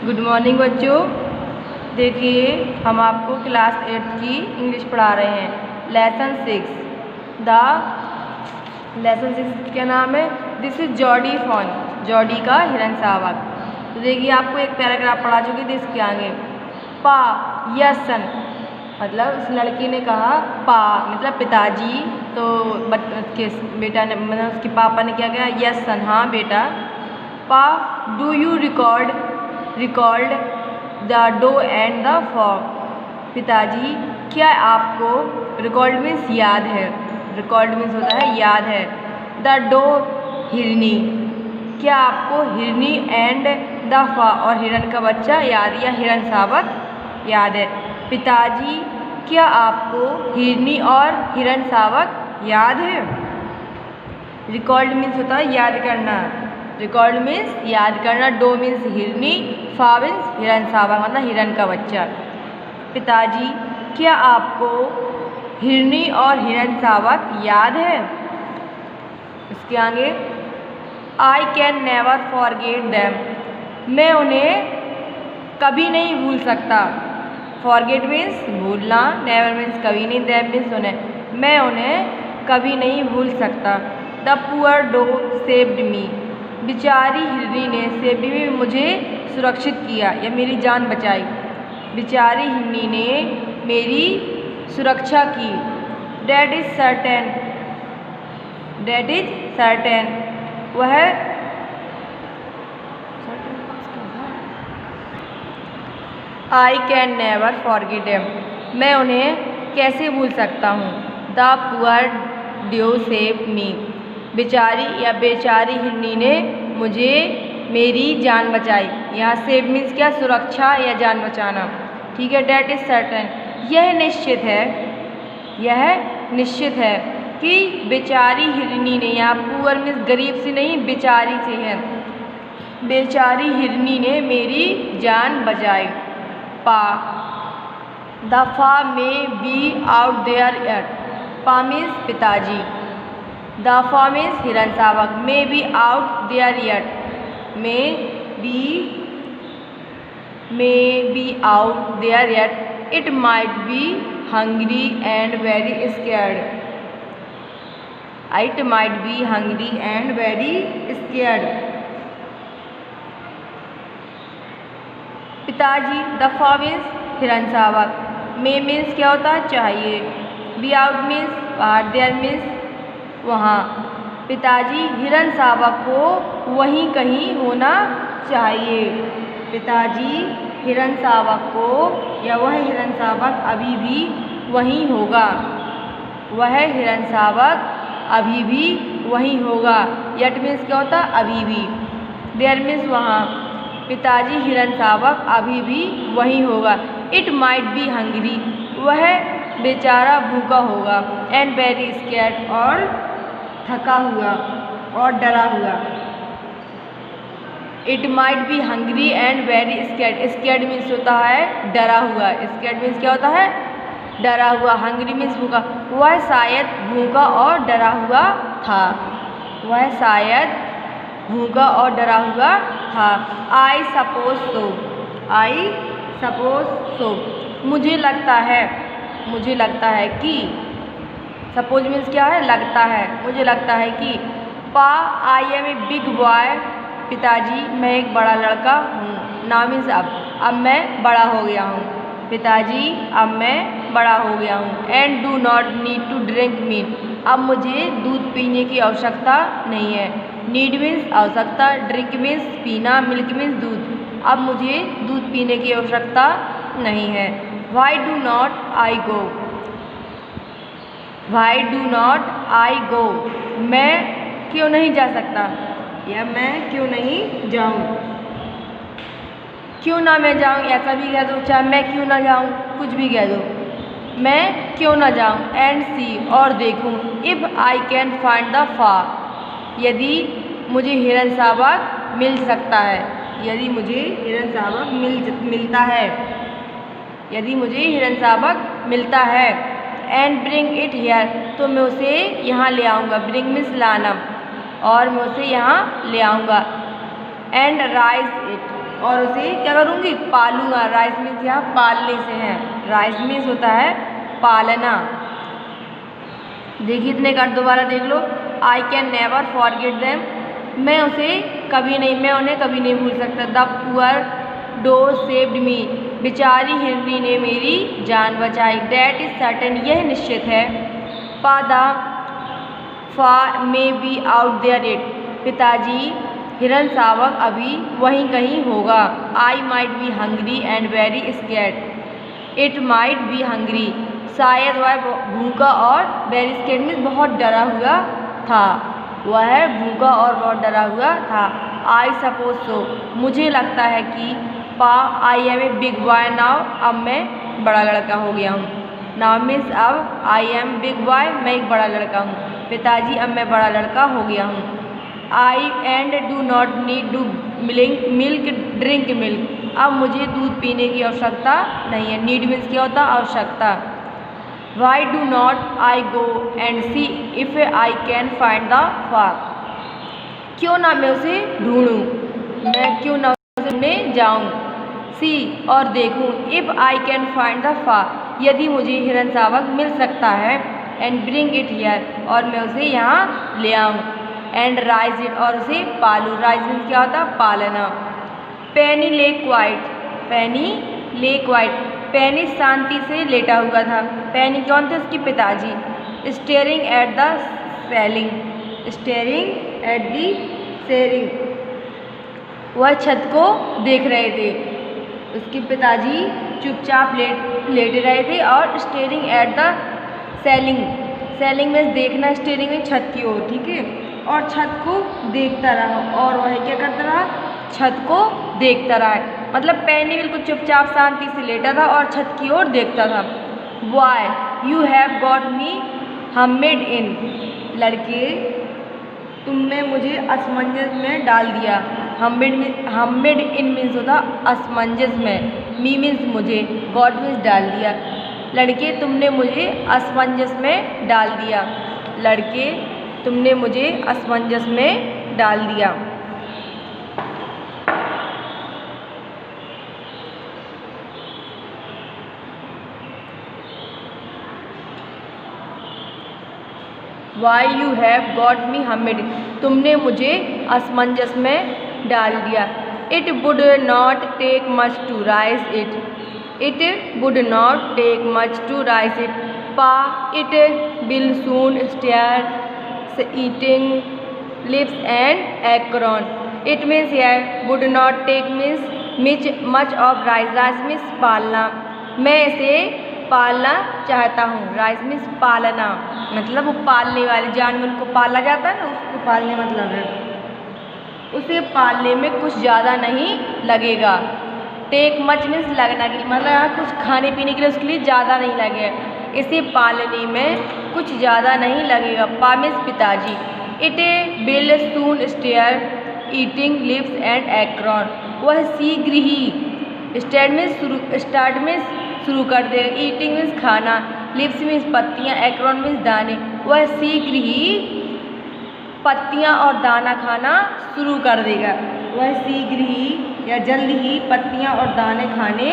Good morning बच्चों। देखिए हम आपको क्लास 8 की इंग्लिश पढ़ा रहे हैं। लेसन 6 क्या नाम है? This is Jody fawn, Jody का हिरन शावक। तो देखिए आपको एक पैराग्राफ पढ़ा चुकी थी, इसके आगे पा यस सन, मतलब उस लड़की ने कहा पा मतलब पिताजी। तो बेटा ने मतलब उसके पापा ने क्या कहा? यस सन, हाँ बेटा। Pa do you record the doe and the fog, पिताजी क्या आपको, रिकॉर्ड मीन्स याद है, रिकॉर्ड मीन्स होता है याद है। द डो हिरनी, क्या आपको हिरनी एंड द फा और हिरन का बच्चा याद या हिरन शावक याद है? पिताजी क्या आपको हिरनी और हिरन शावक याद है? रिकॉर्ड मीन्स होता है याद करना, रिकॉर्ड मीन्स याद करना, डो मीन्स हिरनी, फा मीन्स हिरन शावक मतलब हिरन का बच्चा। पिताजी क्या आपको हिरनी और हिरन शावक याद है? इसके आगे आई कैन नेवर फॉरगेट देम, मैं उन्हें कभी नहीं भूल सकता। फॉरगेट मीन्स भूलना, नेवर मीन्स कभी नहीं, देम मीन्स उन्हें, मैं उन्हें कभी नहीं भूल सकता। The poor dog saved me, बेचारी हिरनी ने सेव्ड मी मुझे सुरक्षित किया या मेरी जान बचाई। बेचारी हिरनी ने मेरी सुरक्षा की। That is certain, that is certain, वह I can never forget them, मैं उन्हें कैसे भूल सकता हूँ। The poor dog saved me, बेचारी या बेचारी हिरनी ने मुझे मेरी जान बचाई। यहाँ सेव मीन्स क्या? सुरक्षा या जान बचाना, ठीक है। डैट इज सर्टेन, यह निश्चित है, यह निश्चित है कि बेचारी हिरनी ने, यहाँ पुअर मीन्स गरीब से नहीं बेचारी से है, बेचारी हिरनी ने मेरी जान बचाई। पा the fawn may be out there yet, pa means पिताजी, द फा मीन्स हिरन शावक, may be out there yet, may be out there yet, it might be hungry and very scared, it might be hungry and very scared. पिताजी the fawn means हिरन शावक, may means क्या होता है? चाहिए, be out means बाहर, there means वहाँ। पिताजी हिरन शावक को वहीं कहीं होना चाहिए, पिताजी हिरन शावक को या वह हिरन शावक अभी भी वहीं होगा, वह हिरन शावक अभी भी वहीं होगा। यट मीन्स क्या होता है? अभी भी, देयर मीन्स वहाँ, पिताजी हिरन शावक अभी भी वहीं होगा। इट माइट बी हंग्री, वह बेचारा भूखा होगा, एंड वेरी स्कैर्ड और थका हुआ और डरा हुआ। It might be hungry and very scared, scared means होता है डरा हुआ, स्कैर्ड मीन्स क्या होता है? डरा हुआ, हंग्री मीन्स भूखा, वह शायद भूखा और डरा हुआ था, वह शायद भूखा और डरा हुआ था। I suppose so, I suppose so, मुझे लगता है, मुझे लगता है कि, सपोज मीन्स क्या है? लगता है, मुझे लगता है कि। Pa I am a big boy, पिताजी मैं एक बड़ा लड़का हूँ, नाउ मीन्स अब मैं बड़ा हो गया हूँ, पिताजी अब मैं बड़ा हो गया हूँ। And do not need to drink milk, अब मुझे दूध पीने की आवश्यकता नहीं है। नीड मीन्स आवश्यकता, ड्रिंक मीन्स पीना, मिल्क मीन्स दूध, अब मुझे दूध पीने की आवश्यकता नहीं है। Why do not I go, why do not I go, मैं क्यों नहीं जा सकता या मैं क्यों नहीं जाऊँ, क्यों ना मैं जाऊँ, ऐसा भी कह दो, चाहे मैं क्यों ना जाऊँ, कुछ भी कह दो, मैं क्यों ना जाऊँ। एंड सी और देखूँ, if I can find the फा, यदि मुझे हिरन शावक मिल सकता है, यदि मुझे हिरन शावक मिलता है, यदि मुझे हिरन शावक मिलता है। एंड ब्रिंग इट हियर, तो मैं उसे यहाँ ले आऊँगा, ब्रिंग मीन्स लाना, और मैं उसे यहाँ ले आऊँगा। एंड राइज इट, और उसे क्या करूँगी, पालूंगा। राइज मीन्स यहाँ पालने से है, राइज मीन्स होता है पालना। देखिए इतने कार्ड दोबारा देख लो। I can never forget them, मैं उन्हें कभी नहीं भूल सकता। The poor doe saved me, बेचारी हिरनी ने मेरी जान बचाई। डैट इज सर्टेन, यह निश्चित है। Pa the fawn may be out there yet, पिताजी हिरन शावक अभी वहीं कहीं होगा। I might be hungry and very scared, it might be hungry, शायद वह भूखा और वेरी स्कैर्ड में बहुत डरा हुआ था, वह भूखा और बहुत डरा हुआ था। आई सपोज सो, मुझे लगता है कि। Pa I am a big boy now, अब मैं बड़ा लड़का हो गया हूँ। नाउ मीन्स अब, आई एम बिग बॉय, मैं एक बड़ा लड़का हूँ। पिताजी अब मैं बड़ा लड़का हो गया हूँ। I and do not need to milk drink milk, अब मुझे दूध पीने की आवश्यकता नहीं है। नीड मीन्स क्या होता है, आवश्यकता। Y do not I go and C if I can find the fog, क्यों ना मैं उसे ढूंढूं, मैं क्यों ना उसे ढूंढने जाऊं। सी और देखूं, if I can find the fog, यदि मुझे हिरन शावक मिल सकता है। एंड ब्रिंग इट हियर, और मैं उसे यहाँ ले आऊँ। एंड राइज इट, और उसे पालूँ। राइज मीन्स क्या होता है, पालना। पेनी ले क्वाइट, पेनी ले क्वाइट, पेनी शांति से लेटा हुआ था। पेनी कौन थे, उसके पिताजी। Staring at the selling, staring at the selling, वह छत को देख रहे थे। उसके पिताजी चुपचाप लेटे रहे थे। और staring at the selling, selling में देखना, स्टेयरिंग में छत की ओर, ठीक है। और छत को देखता रहा, और वह क्या करता रहा, छत को देखता रहा। मतलब पेनी बिल्कुल चुपचाप शांति से लेटा था और छत की ओर देखता था। Why you have got me humid in, लड़के तुमने मुझे असमंजस में डाल दिया। हमिड इन मीन्स होता असमंजस में, मी मीन्स मुझे, गॉट मीन्स डाल दिया। लड़के तुमने मुझे असमंजस में डाल दिया, लड़के तुमने मुझे असमंजस में डाल दिया। Why you have got me humid, तुमने मुझे असमंजस में डाल दिया। It would not take much to raise it, it would not take much to raise it. Pa it will soon start eating lips and acorn, it means है would not take means much of raise, raise means पालना, मैं इसे पालना चाहता हूँ। Rise means पालना, मतलब वो पालने वाले जानवर को पाला जाता है ना, उसको पालने मतलब है उसे पालने में कुछ ज़्यादा नहीं लगेगा। टेक मच मीन्स लगना की, मतलब कुछ खाने पीने के लिए उसके लिए ज़्यादा नहीं लगेगा, इसे पालने में कुछ ज़्यादा नहीं लगेगा। पा मीन्स पिताजी। It will soon start eating lips and acorn, वह शीघ्र ही, स्टार्ट में शुरू कर देगा, ईटिंग मीन्स खाना, लिप्स मीन्स पत्तियाँ, एक्रॉन मीन्स दाने, वह शीघ्र ही पत्तियाँ और दाना खाना शुरू कर देगा। वह शीघ्र ही या जल्द ही पत्तियाँ और दाने खाने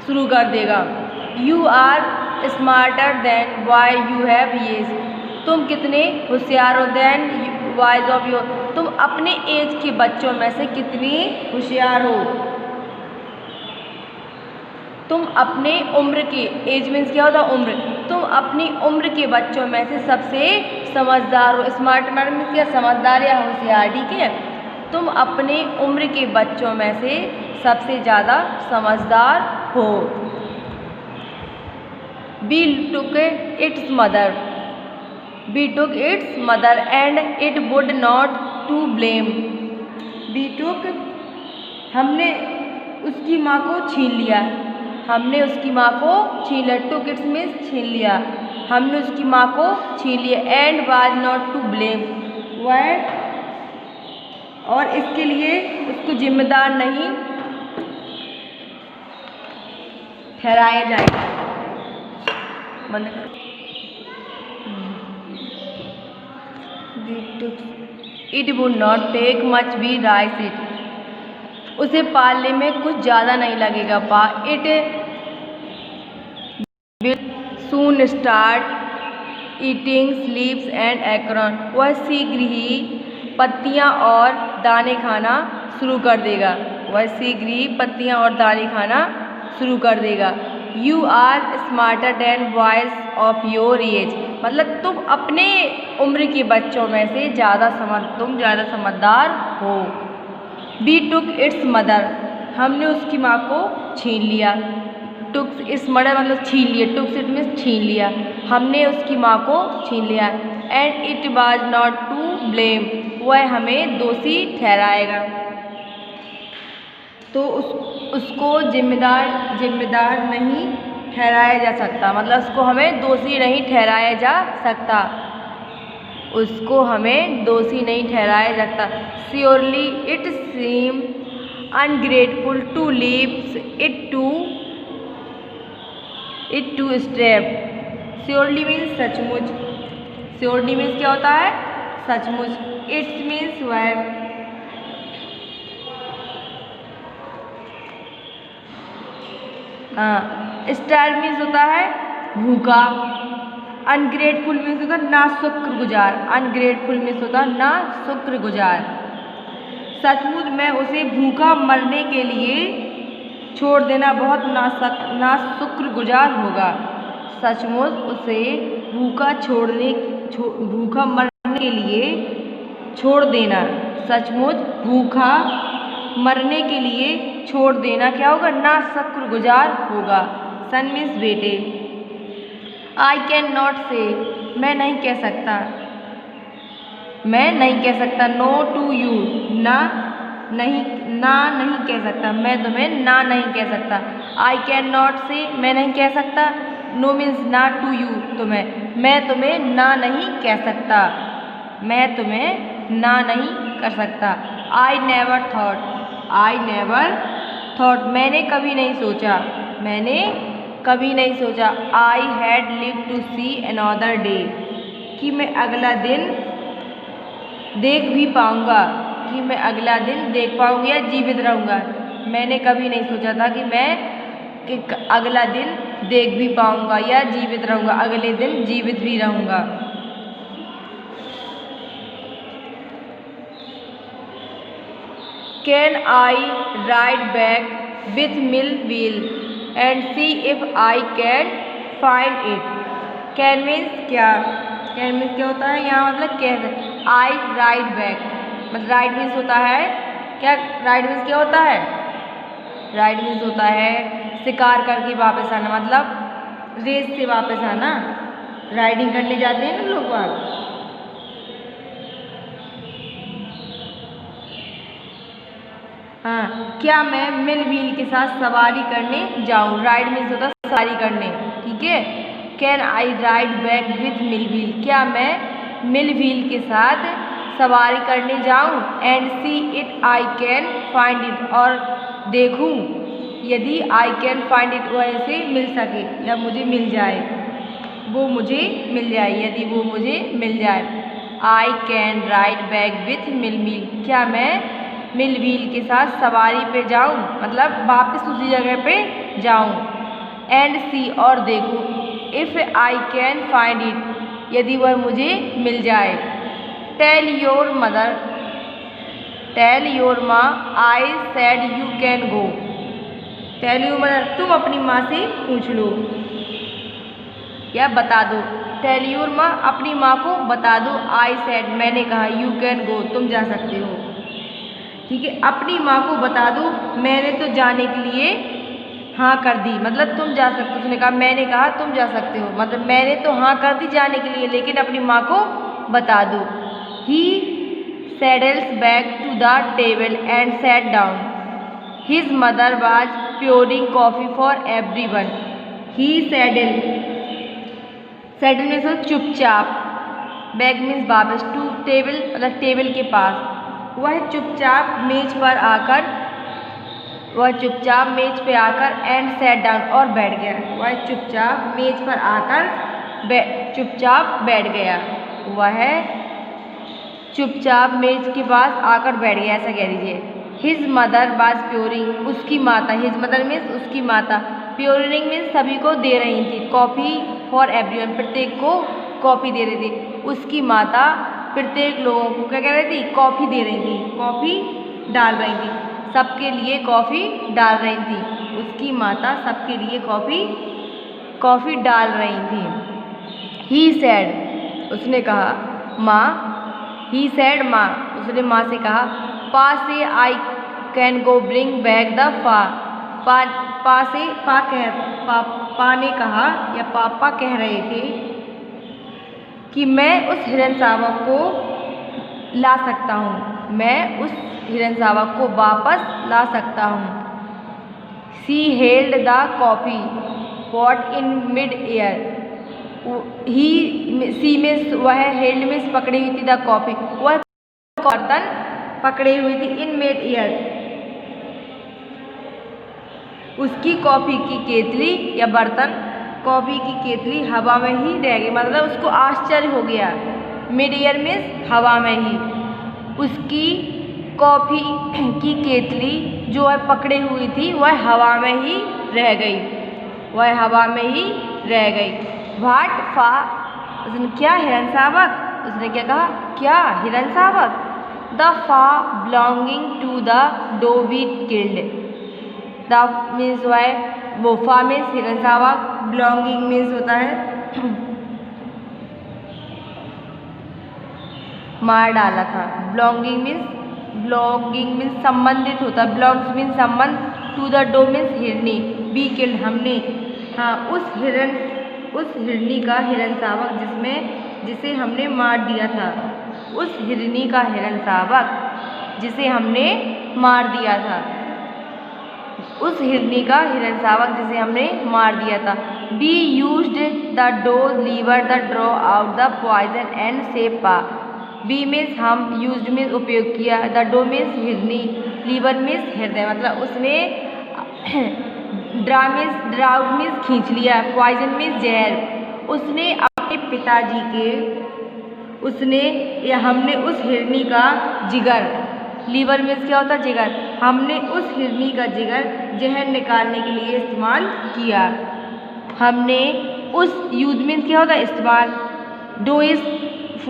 शुरू कर देगा। You are smarter than why you have years, तुम कितने होशियार हो, देन वाइज ऑफ योर, तुम अपने एज के बच्चों में से कितनी होशियार हो। तुम अपने उम्र के, एज मीन्स क्या होता है, उम्र, तुम अपनी उम्र के बच्चों में से सबसे समझदार हो। स्मार्ट मीन्स क्या, समझदार या होशियार, ठीक है। तुम अपने उम्र के बच्चों में से सबसे ज़्यादा समझदार हो। Be took its mother, be took its mother and it would not to blame. Be took, हमने उसकी माँ को छीन लिया, हमने उसकी माँ को छीन लिया। टुक इट्स मीन्स छीन लिया, हमने उसकी माँ को छीन लिया। And was not to blame, वह और इसके लिए उसको जिम्मेदार नहीं ठहराया जाएगा। बंद करो। It would not take much be raise it, उसे पालने में कुछ ज़्यादा नहीं लगेगा। It will soon start eating leaves and acorn. वह शीघ्र ही पत्तियाँ और दाने खाना शुरू कर देगा। वह शीघ्र ही पत्तियाँ और दाने खाना शुरू कर देगा। You are smarter than boys of your age. मतलब तुम अपने उम्र के बच्चों में से तुम ज़्यादा समझदार हो। We took its mother. हमने उसकी माँ को छीन लिया। टुक इट्स मदर मतलब छीन लिया। टुक इट मीन्स छीन लिया। हमने उसकी माँ को छीन लिया। And it was not to blame. वह हमें दोषी ठहराएगा। तो उसको जिम्मेदार नहीं ठहराया जा सकता। मतलब उसको हमें दोषी नहीं ठहराया जा सकता। उसको हमें दोषी नहीं ठहराया जाता। Surely it seem ungrateful to leaves it to starve. Surely means सचमुच। श्योरली मीन्स क्या होता है? सचमुच। इट्स मीन्स वह। स्टार मीन्स होता है भूखा। अनग्रेटफुल मीन्स होता है ना शुक्रगुजार। अनग्रेटफुल मीन्स होता है ना शुक्रगुजार। सचमुच मैं उसे भूखा मरने के लिए छोड़ देना बहुत ना शुक्रगुजार होगा। सचमुच उसे भूखा मरने के लिए छोड़ देना। सचमुच भूखा मरने के लिए छोड़ देना क्या होगा? ना शुक्रगुजार होगा। सन मीन्स बेटे। आई कैन नॉट से मैं नहीं कह सकता। मैं नहीं कह सकता। नो टू यू ना नहीं कह सकता। मैं तुम्हें ना नहीं कह सकता। आई कैन नॉट से मैं नहीं कह सकता। नो मीन्स ना टू यू तुम्हें। मैं तुम्हें ना नहीं कह सकता। मैं तुम्हें ना नहीं कर सकता। आई नेवर थॉट मैंने कभी नहीं सोचा। मैंने कभी नहीं सोचा। I had live to see another day कि मैं अगला दिन देख भी पाऊँगा। कि मैं अगला दिन देख पाऊँगी या जीवित रहूँगा। मैंने कभी नहीं सोचा था कि अगला दिन देख भी पाऊँगा या जीवित रहूँगा। अगले दिन जीवित भी रहूँगा। Can I ride back with mill wheel and see if I can find it. Can means क्या? कैन मीन्स क्या होता है यहाँ? मतलब कैसे। आई राइड बैक मतलब राइड मीन्स होता है क्या? राइड मीन्स क्या होता है? राइड मीन्स होता है शिकार करके वापस आना। मतलब रेस से वापस आना। राइडिंग करने जाते हैं ना लोग वहाँ। हाँ, क्या मैं मिल व्हील के साथ सवारी करने जाऊँ? राइड मीन्स होता है सवारी करने। ठीक है। Can I ride back with mill wheel. क्या मैं मिल व्हील के साथ सवारी करने जाऊँ? And see it I can find it और देखूँ यदि आई कैन फाइंड इट वैसे मिल सके या मुझे मिल जाए। वो मुझे मिल जाए। यदि वो मुझे मिल जाए। I can ride back with mill wheel. क्या मैं मिल व्हील के साथ सवारी पे जाऊँ? मतलब वापस उसी जगह पे जाऊँ। एंड सी और देखूँ if I can find it यदि वह मुझे मिल जाए। Tell your ma I said you can go. Tell your mother तुम अपनी माँ से पूछ लो या बता दो। टेल योर माँ अपनी माँ को बता दो। आई सेड मैंने कहा यू कैन गो तुम जा सकते हो। ठीक है। अपनी माँ को बता दो मैंने तो जाने के लिए हाँ कर दी। मतलब तुम जा सकते हो। उसने कहा मैंने कहा तुम जा सकते हो। मतलब मैंने तो हाँ कर दी जाने के लिए लेकिन अपनी माँ को बता दो। He saddles back to the table and sat down. His mother was pouring coffee for everyone. He saddle means चुपचाप। बैक मीन्स वापस। टू टेबल मतलब टेबल के पास। वह चुपचाप मेज पे आकर एंड सैट डाउन और बैठ गया। वह चुपचाप मेज पर आकर चुपचाप बैठ गया। वह चुपचाप मेज के पास आकर बैठ गया ऐसा कह दीजिए। हिज मदर वाज प्योरिंग, उसकी माता, हिज मदर मीन्स उसकी माता, प्योरिंग मीन्स सभी को दे रही थी, कॉफ़ी फॉर एवरीवन, प्रत्येक को कॉफ़ी दे रही थी। उसकी माता प्रत्येक लोगों को क्या कह रही थी, कॉफ़ी दे रही थी, कॉफ़ी डाल रही थी, सबके लिए कॉफ़ी डाल रही थी। उसकी माता सबके लिए कॉफ़ी डाल रही थी। ही सैड, उसने कहा, माँ, ही सैड माँ, उसने माँ से कहा, पा से I can go bring back the फा, पा ने कहा या पापा कह रहे थे कि मैं उस हिरन शावक को ला सकता हूँ, मैं उस हिरन शावक को वापस ला सकता हूँ। She held the coffee pot in mid air, she में वह हेल्ड में पकड़ी हुई थी द कॉफ़ी, वह बर्तन पकड़ी हुई थी इन मिड एयर, उसकी कॉफ़ी की केतली या बर्तन, कॉफ़ी की केतली हवा में ही रह गई, मतलब उसको आश्चर्य हो गया। मिड एयर में हवा में ही, उसकी कॉफ़ी की केतली जो है पकड़ी हुई थी वह हवा में ही रह गई, वह हवा में ही रह गई। व्हाट फा, उसने क्या हिरन शावक, उसने क्या कहा, क्या हिरन शावक, the fawn belonging to the doe we killed, the means वाई, वो फा मीन्स हिरन शावक, बिलोंगिंग मीन्स होता है मार डाला था, बिलोंगिंग मीन्स संबंधित होता है, बिलोंग्स मीन्स संबंध, टू द डो मीन्स हिरनी, बी किल्ड हमने, हाँ उस हिरनी का हिरन शावक जिसे हमने मार दिया था, उस हिरनी का हिरन शावक जिसे हमने मार दिया था, उस हिरनी का हिरन शावक जिसे हमने मार दिया था। We used the doe liver the draw out the poison and save pa, we means हम, यूज्ड मीन्स उपयोग किया, द डो मीन्स हिरनी, लीवर मीन्स हृदय, मतलब उसने ड्राउट मीन्स खींच लिया, पॉइजन मीन्स जहर, उसने अपने पिताजी के, उसने या हमने उस हिरनी का जिगर, लीवर मीन्स क्या होता है, जिगर, हमने उस हिरनी का जिगर जहर निकालने के लिए इस्तेमाल किया। हमने उस, यूज मीन्स क्या होता है, इस्तेमाल, डो इस,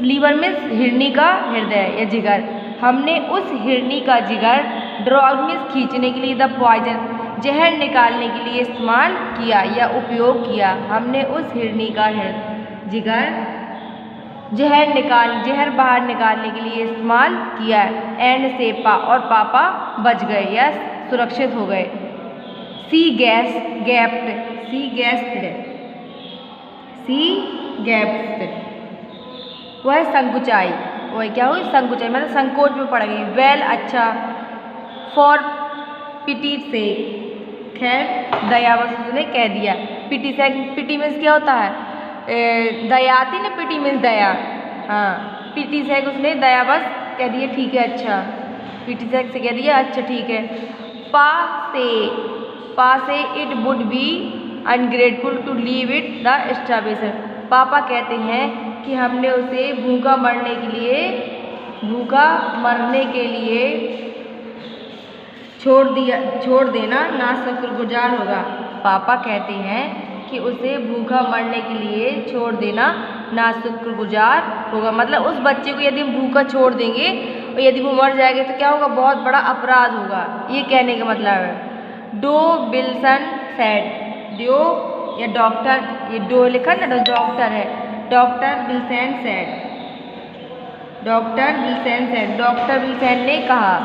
लीवर मीन्स हिरनी का हृदय या जिगर, हमने उस हिरनी का जिगर, ड्रॉ आउट मीन्स खींचने के लिए, द पॉइजन जहर निकालने के लिए इस्तेमाल किया या उपयोग किया, हमने उस हिरनी का जिगर जहर बाहर निकालने के लिए इस्तेमाल किया, एंड सेपा, और पापा बच गए या सुरक्षित हो गए। सी गैप्ड, वह संकुचाई, वह क्या हुई, संकुचाई, मतलब संकोच में पड़ गई। वेल, अच्छा, फॉर पिटी से, खैर दयावश उसने कह दिया, पिटी से, पिटी मीन्स क्या होता है, दया आती ना, पिटी मीन्स दया, हाँ, पिटी से उसने दयावश कह दिया, ठीक है अच्छा, पिटी से कह दिया अच्छा ठीक है। Pa say it would be ungrateful to leave it the starvation, पापा कहते हैं कि हमने उसे भूखा मरने के लिए छोड़ देना ना शुक्रगुजार होगा, पापा कहते हैं कि उसे भूखा मरने के लिए छोड़ देना ना शुक्रगुजार होगा, मतलब उस बच्चे को यदि हम भूखा छोड़ देंगे और यदि वो मर जाएगा तो क्या होगा, बहुत बड़ा अपराध होगा, ये कहने का मतलब है। डो विल्सन सेड, डो या डॉक्टर, ये डो लिखा ना तो डॉक्टर है, doctor Wilson said, doctor Wilson ने कहा,